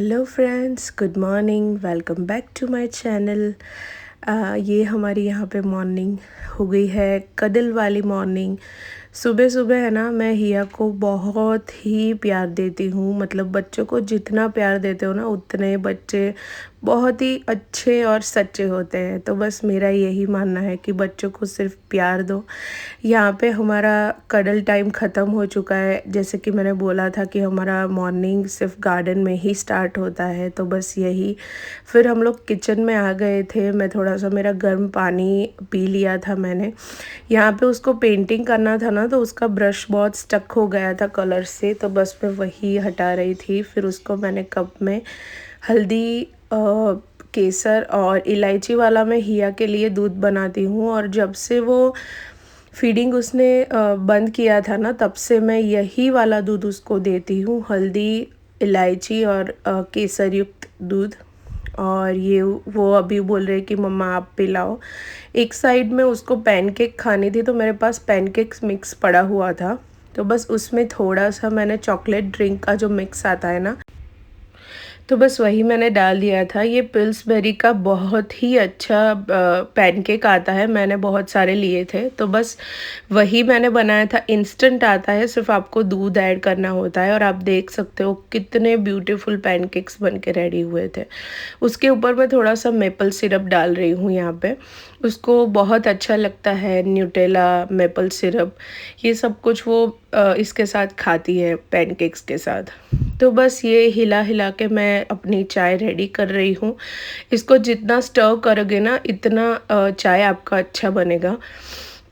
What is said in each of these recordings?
Hello friends, good morning. Welcome back to my channel. ये हमारी यहाँ पे मॉर्निंग हो गई है, कदल वाली मॉर्निंग। सुबह सुबह है ना, मैं हिया को बहुत ही प्यार देती हूँ। मतलब बच्चों को जितना प्यार देते हो ना, उतने बच्चे बहुत ही अच्छे और सच्चे होते हैं। तो बस मेरा यही मानना है कि बच्चों को सिर्फ प्यार दो। यहाँ पे हमारा कडल टाइम ख़त्म हो चुका है। जैसे कि मैंने बोला था कि हमारा मॉर्निंग सिर्फ गार्डन में ही स्टार्ट होता है, तो बस यही। फिर हम लोग किचन में आ गए थे। मैं थोड़ा सा मेरा गर्म पानी पी लिया था मैंने। यहाँ पे उसको पेंटिंग करना था ना, तो उसका ब्रश बहुत स्टक हो गया था कलर से, तो बस मैं वही हटा रही थी। फिर उसको मैंने कप में हल्दी, केसर और इलायची वाला मैं हिया के लिए दूध बनाती हूँ। और जब से वो फीडिंग उसने बंद किया था ना, तब से मैं यही वाला दूध उसको देती हूँ, हल्दी, इलायची और केसर युक्त दूध। और ये वो अभी बोल रहे कि मम्मा आप पिलाओ। एक साइड में उसको पैनकेक खानी थी, तो मेरे पास पैनकेक्स मिक्स पड़ा हुआ था, तो बस उसमें थोड़ा सा मैंने चॉकलेट ड्रिंक का जो मिक्स आता है ना, तो बस वही मैंने डाल दिया था। ये पिल्सबेरी का बहुत ही अच्छा पैनकेक आता है, मैंने बहुत सारे लिए थे, तो बस वही मैंने बनाया था। इंस्टेंट आता है, सिर्फ आपको दूध ऐड करना होता है। और आप देख सकते हो कितने ब्यूटीफुल पैनकेक्स बन के रेडी हुए थे। उसके ऊपर मैं थोड़ा सा मेपल सिरप डाल रही हूँ यहाँ पे। उसको बहुत अच्छा लगता है, न्यूटेला, मेपल सिरप, ये सब कुछ वो इसके साथ खाती है, पैनकेक्स के साथ। तो बस ये हिला हिला के मैं अपनी चाय रेडी कर रही हूँ। इसको जितना स्टर करोगे ना, इतना चाय आपका अच्छा बनेगा।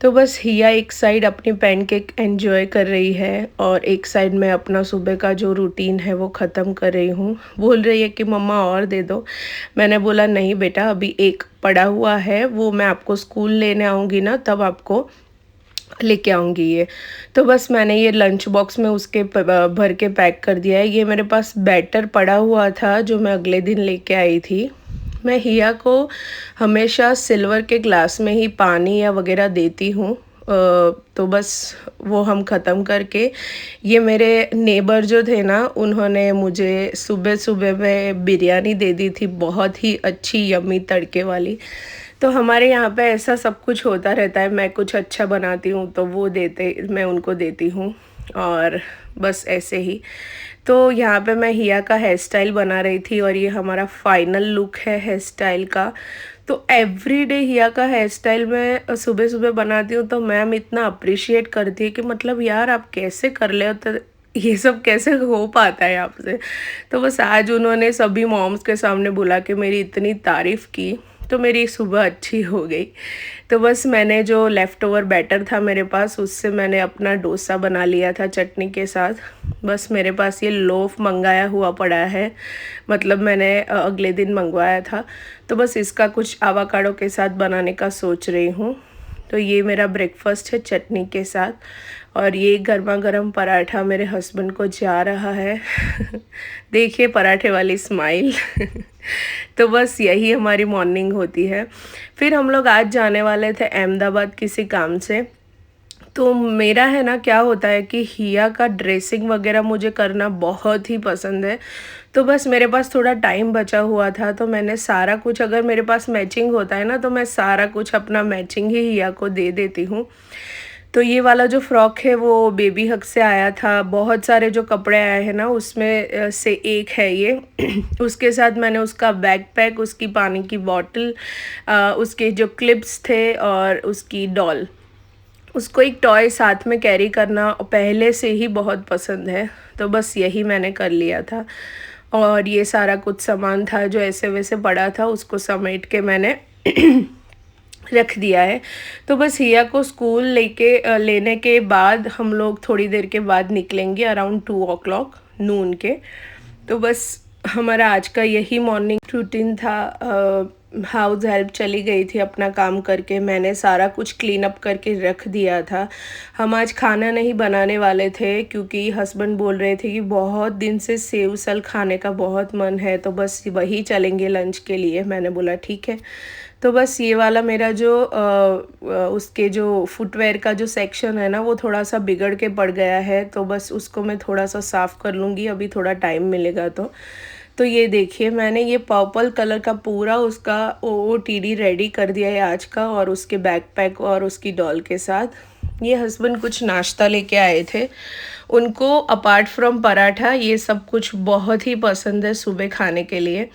तो बस हिया एक साइड अपनी पैनकेक एंजॉय कर रही है, और एक साइड में अपना सुबह का जो रूटीन है वो ख़त्म कर रही हूँ। बोल रही है कि मम्मा और दे दो। मैंने बोला नहीं बेटा, अभी एक पड़ा हुआ है, वो मैं आपको स्कूल लेने आऊँगी ना, तब आपको लेके आऊँगी ये। तो बस मैंने ये लंच बॉक्स में उसके भर के पैक कर दिया है। ये मेरे पास बैटर पड़ा हुआ था जो मैं अगले दिन लेके आई थी। मैं हिया को हमेशा सिल्वर के ग्लास में ही पानी या वगैरह देती हूँ। तो बस वो हम ख़त्म करके, ये मेरे नेबर जो थे ना, उन्होंने मुझे सुबह सुबह में बिरयानी दे दी थी, बहुत ही अच्छी यम्मी तड़के वाली। तो हमारे यहाँ पे ऐसा सब कुछ होता रहता है। मैं कुछ अच्छा बनाती हूँ तो वो देते, मैं उनको देती हूँ। और बस ऐसे ही। तो यहाँ पे मैं हिया का हेयर स्टाइल बना रही थी, और ये हमारा फाइनल लुक है हेयर स्टाइल का। तो एवरीडे हिया का हेयर स्टाइल मैं सुबह सुबह बनाती हूँ, तो मैम इतना अप्रिशिएट करती है कि मतलब यार आप कैसे कर ले हो, तो ये सब कैसे हो पाता है आपसे। तो बस आज उन्होंने सभी मॉम्स के सामने बुला के मेरी इतनी तारीफ़ की, तो मेरी सुबह अच्छी हो गई। तो बस मैंने जो लेफ़्ट ओवर बैटर था मेरे पास, उससे मैंने अपना डोसा बना लिया था चटनी के साथ। बस मेरे पास ये लोफ़ मंगाया हुआ पड़ा है, मतलब मैंने अगले दिन मंगवाया था। तो बस इसका कुछ आवाकाडो के साथ बनाने का सोच रही हूँ। तो ये मेरा ब्रेकफास्ट है चटनी के साथ। और ये गर्मा गर्म पराठा मेरे हस्बैंड को जा रहा है। देखिए पराठे वाली स्माइल। तो बस यही हमारी मॉर्निंग होती है। फिर हम लोग आज जाने वाले थे अहमदाबाद किसी काम से। तो मेरा है ना, क्या होता है कि हिया का ड्रेसिंग वगैरह मुझे करना बहुत ही पसंद है। तो बस मेरे पास थोड़ा टाइम बचा हुआ था, तो मैंने सारा कुछ, अगर मेरे पास मैचिंग होता है ना, तो मैं सारा कुछ अपना मैचिंग ही हिया को दे देती हूँ। तो ये वाला जो फ्रॉक है वो बेबी हक से आया था। बहुत सारे जो कपड़े आए हैं ना, उसमें से एक है ये। उसके साथ मैंने उसका बैकपैक, उसकी पानी की बॉटल, उसके जो क्लिप्स थे और उसकी डॉल, उसको एक टॉय साथ में कैरी करना पहले से ही बहुत पसंद है। तो बस यही मैंने कर लिया था। और ये सारा कुछ सामान था जो ऐसे वैसे पड़ा था, उसको समेट के मैंने रख दिया है। तो बस हिया को स्कूल लेने के बाद हम लोग थोड़ी देर के बाद निकलेंगे, अराउंड 2 o'clock नून के। तो बस हमारा आज का यही मॉर्निंग रूटीन था। हाउस हेल्प चली गई थी अपना काम करके, मैंने सारा कुछ क्लीन अप करके रख दिया था। हम आज खाना नहीं बनाने वाले थे, क्योंकि हस्बैंड बोल रहे थे कि बहुत दिन से सेव सल खाने का बहुत मन है, तो बस वही चलेंगे लंच के लिए। मैंने बोला ठीक है। तो बस ये वाला मेरा जो उसके जो फुटवेयर का जो सेक्शन है ना, वो थोड़ा सा बिगड़ के पड़ गया है, तो बस उसको मैं थोड़ा सा साफ़ कर लूँगी, अभी थोड़ा टाइम मिलेगा तो। तो ये देखिए मैंने ये पर्पल कलर का पूरा उसका OOTD रेडी कर दिया है आज का, और उसके बैकपैक और उसकी डॉल के साथ। ये हस्बैंड कुछ नाश्ता लेके आए थे, उनको अपार्ट फ्रॉम पराठा ये सब कुछ बहुत ही पसंद है सुबह खाने के लिए।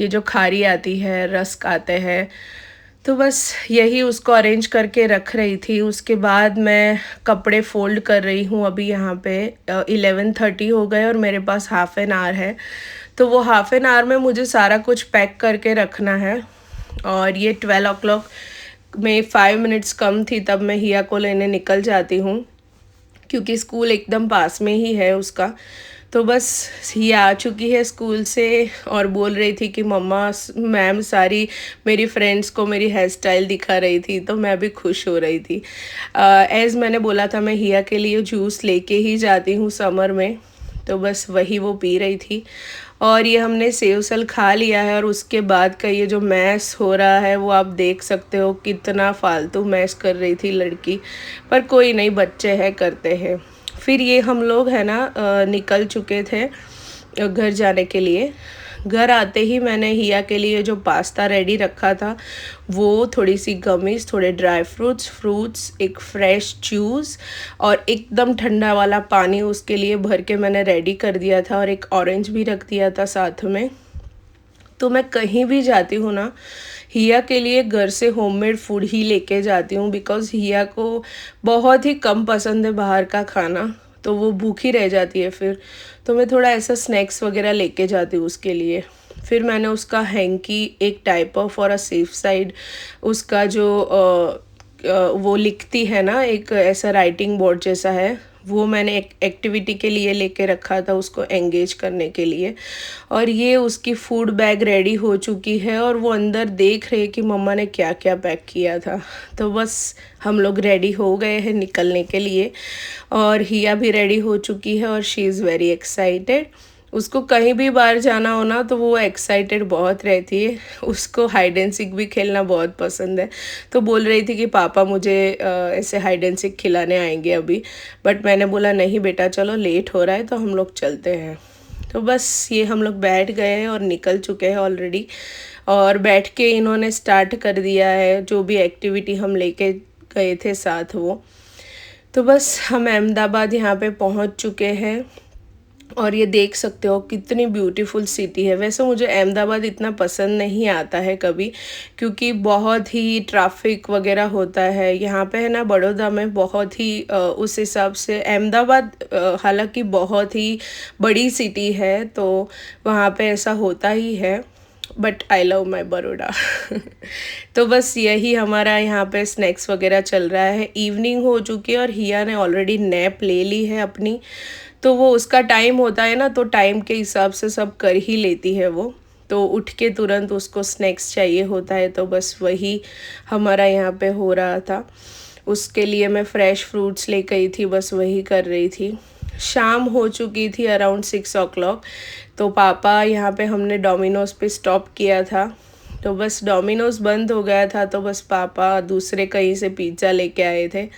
ये जो खारी आती है, रस्क आते हैं, तो बस यही उसको अरेंज करके रख रही थी। उसके बाद मैं कपड़े फ़ोल्ड कर रही हूँ। अभी यहाँ पे 11:30 हो गए और मेरे पास हाफ़ एन आवर है, तो वो हाफ़ एन आवर में मुझे सारा कुछ पैक करके रखना है। और ये 12 o'clock में 5 मिनट्स कम थी तब मैं हिया को लेने निकल जाती हूँ, क्योंकि स्कूल एकदम पास में ही है उसका। तो बस ये आ चुकी है स्कूल से और बोल रही थी कि मम्मा मैम सारी मेरी फ्रेंड्स को मेरी हेयर स्टाइल दिखा रही थी, तो मैं भी खुश हो रही थी। एज़ मैंने बोला था मैं हिया के लिए जूस लेके ही जाती हूँ समर में, तो बस वही वो पी रही थी। और ये हमने सेव सल खा लिया है, और उसके बाद का ये जो मैस हो रहा है वो आप देख सकते हो, कितना फालतू मैस कर रही थी लड़की, पर कोई नहीं, बच्चे हैं करते हैं। फिर ये हम लोग है ना निकल चुके थे घर जाने के लिए। घर आते ही मैंने हिया के लिए जो पास्ता रेडी रखा था, वो थोड़ी सी गमीज, थोड़े ड्राई फ्रूट्स, एक फ्रेश जूस और एकदम ठंडा वाला पानी उसके लिए भर के मैंने रेडी कर दिया था, और एक ऑरेंज भी रख दिया था साथ में। तो मैं कहीं भी जाती हूँ ना, हिया के लिए घर से होममेड फूड ही लेके जाती हूँ, बिकॉज़ हिया को बहुत ही कम पसंद है बाहर का खाना, तो वो भूखी रह जाती है फिर। तो मैं थोड़ा ऐसा स्नैक्स वगैरह लेके जाती हूँ उसके लिए। फिर मैंने उसका हैंकी, एक type of for a safe side, उसका जो वो लिखती है ना, एक ऐसा राइटिंग बोर्ड जैसा है, वो मैंने एक एक्टिविटी के लिए लेके रखा था उसको एंगेज करने के लिए। और ये उसकी फूड बैग रेडी हो चुकी है, और वो अंदर देख रही है कि मम्मा ने क्या क्या पैक किया था। तो बस हम लोग रेडी हो गए हैं निकलने के लिए, और हिया भी रेडी हो चुकी है और शी इज़ वेरी एक्साइटेड। उसको कहीं भी बाहर जाना हो ना तो वो एक्साइटेड बहुत रहती है। उसको हाइड एंड सीक भी खेलना बहुत पसंद है, तो बोल रही थी कि पापा मुझे ऐसे हाइड एंड सीक खिलाने आएंगे अभी, बट मैंने बोला नहीं बेटा, चलो लेट हो रहा है तो हम लोग चलते हैं। तो बस ये हम लोग बैठ गए हैं और निकल चुके हैं ऑलरेडी, और बैठ के इन्होंने स्टार्ट कर दिया है जो भी एक्टिविटी हम लेके गए थे साथ वो। तो बस हम अहमदाबाद यहाँ पे पहुँच चुके हैं, और ये देख सकते हो कितनी ब्यूटीफुल सिटी है। वैसे मुझे अहमदाबाद इतना पसंद नहीं आता है कभी, क्योंकि बहुत ही ट्रैफिक वगैरह होता है यहाँ पे है ना। बड़ौदा में बहुत ही उस हिसाब से अहमदाबाद हालांकि बहुत ही बड़ी सिटी है, तो वहाँ पे ऐसा होता ही है, but I love my Baroda. तो बस यही हमारा यहाँ पे स्नैक्स वगैरह चल रहा है। इवनिंग हो चुकी है और हिया ने ऑलरेडी नैप ले ली है अपनी, तो वो उसका टाइम होता है ना, तो टाइम के हिसाब से सब कर ही लेती है वो। तो उठ के तुरंत उसको स्नैक्स चाहिए होता है, तो बस वही हमारा यहाँ पे हो रहा था। उसके लिए मैं फ़्रेश फ्रूट्स ले गई थी, बस वही कर रही थी। शाम हो चुकी थी अराउंड 6 o'clock, तो पापा यहाँ पे हमने डोमिनोज़ पे स्टॉप किया था, तो बस डोमिनोज़ बंद हो गया था, तो बस पापा दूसरे कहीं से पिज़्ज़ा लेके आए थे।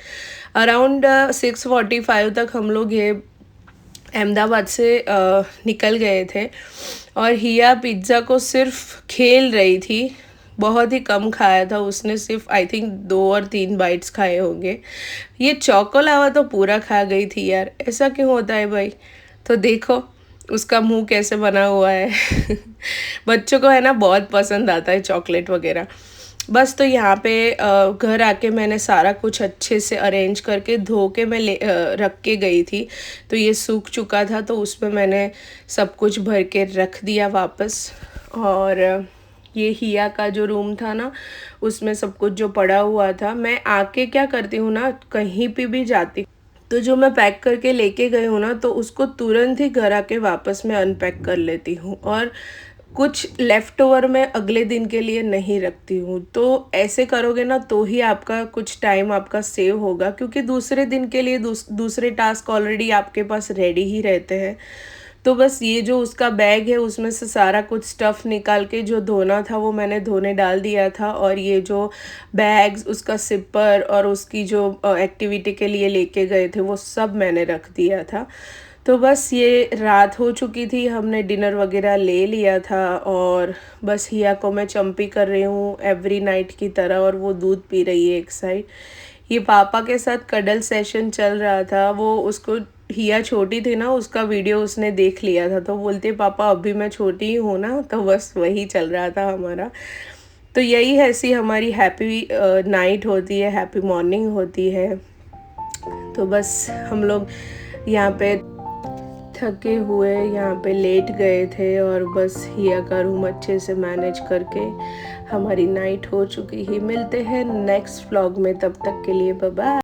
अराउंड 6:45 तक हम लोग ये अहमदाबाद से निकल गए थे, और हिया पिज़्ज़ा को सिर्फ खेल रही थी, बहुत ही कम खाया था उसने, सिर्फ आई थिंक 2 और 3 बाइट्स खाए होंगे। ये चोको लावा तो पूरा खा गई थी यार, ऐसा क्यों होता है भाई। तो देखो उसका मुंह कैसे बना हुआ है। बच्चों को है ना बहुत पसंद आता है चॉकलेट वगैरह। बस तो यहाँ पे घर आके मैंने सारा कुछ अच्छे से अरेंज करके धो के मैं रख के गई थी, तो ये सूख चुका था, तो उसमें मैंने सब कुछ भर के रख दिया वापस। और ये हिया का जो रूम था ना, उसमें सब कुछ जो पड़ा हुआ था, मैं आके क्या करती हूँ ना, कहीं पे भी जाती तो जो मैं पैक करके लेके गई हूँ ना, तो उसको तुरंत ही घर आके वापस मैं अनपैक कर लेती हूँ, और कुछ लेफ़्ट ओवर मैं अगले दिन के लिए नहीं रखती हूँ। तो ऐसे करोगे ना तो ही आपका कुछ टाइम आपका सेव होगा, क्योंकि दूसरे दिन के लिए दूसरे टास्क ऑलरेडी आपके पास रेडी ही रहते हैं। तो बस ये जो उसका बैग है उसमें से सारा कुछ स्टफ़ निकाल के जो धोना था वो मैंने धोने डाल दिया था, और ये जो बैग्स, उसका सिपर और उसकी जो एक्टिविटी के लिए लेके गए थे वो सब मैंने रख दिया था। तो बस ये रात हो चुकी थी, हमने डिनर वगैरह ले लिया था और बस हिया को मैं चंपी कर रही हूँ एवरी नाइट की तरह, और वो दूध पी रही है एक साइड। ये पापा के साथ कडल सेशन चल रहा था, वो उसको हिया छोटी थी ना, उसका वीडियो उसने देख लिया था, तो बोलते पापा अभी मैं छोटी ही हूँ ना, तो बस वही चल रहा था हमारा। तो यही ऐसी हमारी हैप्पी नाइट होती है, हैप्पी मॉर्निंग होती है। तो बस हम लोग यहाँ पे थके हुए यहाँ पे लेट गए थे और बस हिया का रूम अच्छे से मैनेज करके हमारी नाइट हो चुकी है। मिलते हैं नेक्स्ट व्लॉग में, तब तक के लिए बाय बाय।